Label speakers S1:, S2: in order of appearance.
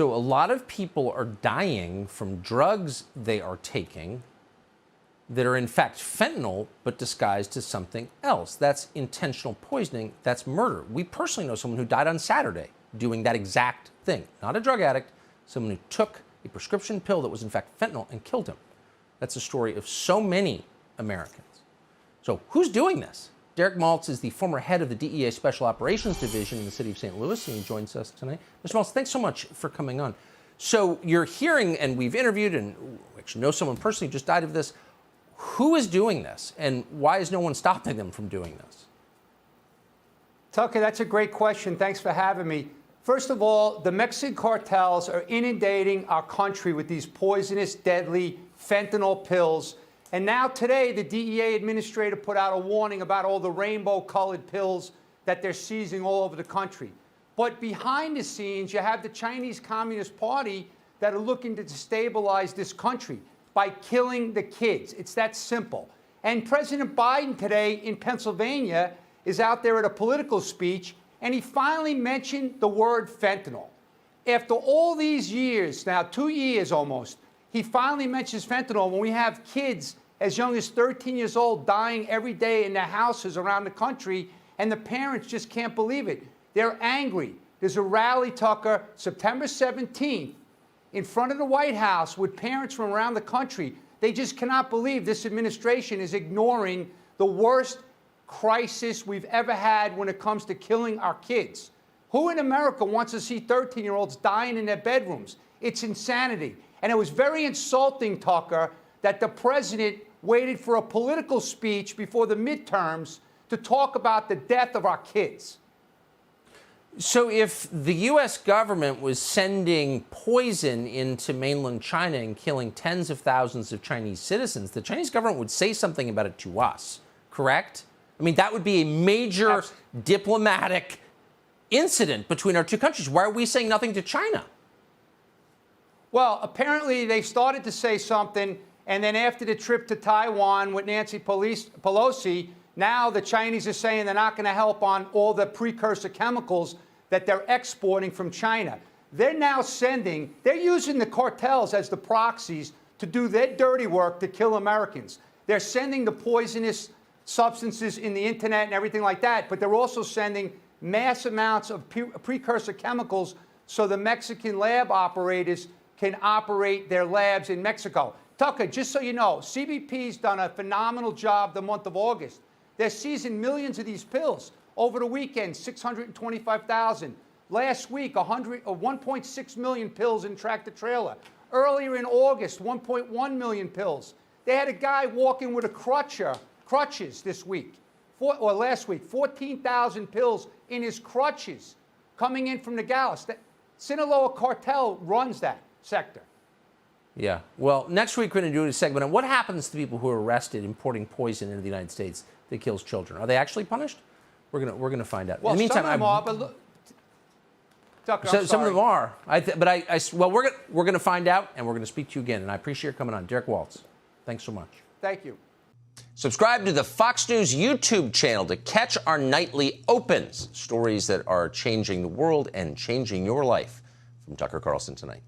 S1: So a lot of people are dying from drugs they are taking that are in fact fentanyl, but disguised as something else. That's intentional poisoning. That's murder. We personally know someone who died on Saturday doing that exact thing. Not a drug addict, someone who took a prescription pill that was in fact fentanyl and killed him. That's the story of so many Americans. So who's doing this? Derek Maltz is the former head of the DEA Special Operations Division in the city of St. Louis, and he joins us tonight. Mr. Maltz, thanks so much for coming on. So you're hearing, and we've interviewed, and actually know someone personally who just died of this. Who is doing this, and why is no one stopping them from doing this?
S2: Tucker, that's a great question. Thanks for having me. First of all, the Mexican cartels are inundating our country with these poisonous, deadly fentanyl pills. And now today, the DEA administrator put out a warning about all the rainbow-colored pills that they're seizing all over the country. But behind the scenes, you have the Chinese Communist Party that are looking to destabilize this country by killing the kids. It's that simple. And President Biden today in Pennsylvania is out there at a political speech, and he finally mentioned the word fentanyl. After all these years, now 2 years almost, he finally mentions fentanyl when we have kids as young as 13 years old dying every day in their houses around the country, and the parents just can't believe it. They're angry. There's a rally, Tucker, September 17th, in front of the White House with parents from around the country. They just cannot believe this administration is ignoring the worst crisis we've ever had when it comes to killing our kids. Who in America wants to see 13-year-olds dying in their bedrooms? It's insanity. And it was very insulting, Tucker, that the president waited for a political speech before the midterms to talk about the death of our kids.
S1: So if the U.S. government was sending poison into mainland China and killing tens of thousands of Chinese citizens, the Chinese government would say something about it to us, correct? I mean, that would be a major diplomatic incident between our two countries. Why are we saying nothing to China?
S2: Well, apparently they started to say something, and then after the trip to Taiwan with Nancy Pelosi, now the Chinese are saying they're not going to help on all the precursor chemicals that they're exporting from China. They're now they're using the cartels as the proxies to do their dirty work to kill Americans. They're sending the poisonous substances in the internet and everything like that, but they're also sending mass amounts of precursor chemicals so the Mexican lab operators can operate their labs in Mexico. Tucker, just so you know, CBP's done a phenomenal job the month of August. They're seizing millions of these pills. Over the weekend, 625,000. Last week, 1.6 million pills in tractor-trailer. Earlier in August, 1.1 million pills. They had a guy walking with crutches this week, or last week, 14,000 pills in his crutches coming in from the Nogales. The Sinaloa cartel runs that sector.
S1: Yeah. Well, next week we're going to do a segment on what happens to people who are arrested importing poison into the United States that kills children. Are they actually punished? We're going to find out.
S2: Well,
S1: in the meantime,
S2: some of them are, but look, Tucker,
S1: some of them are. Well, we're going to find out, and we're going to speak to you again. And I appreciate your coming on, Derek Waltz. Thanks so much.
S2: Thank you.
S1: Subscribe to the Fox News YouTube channel to catch our nightly opens, stories that are changing the world and changing your life. From Tucker Carlson tonight.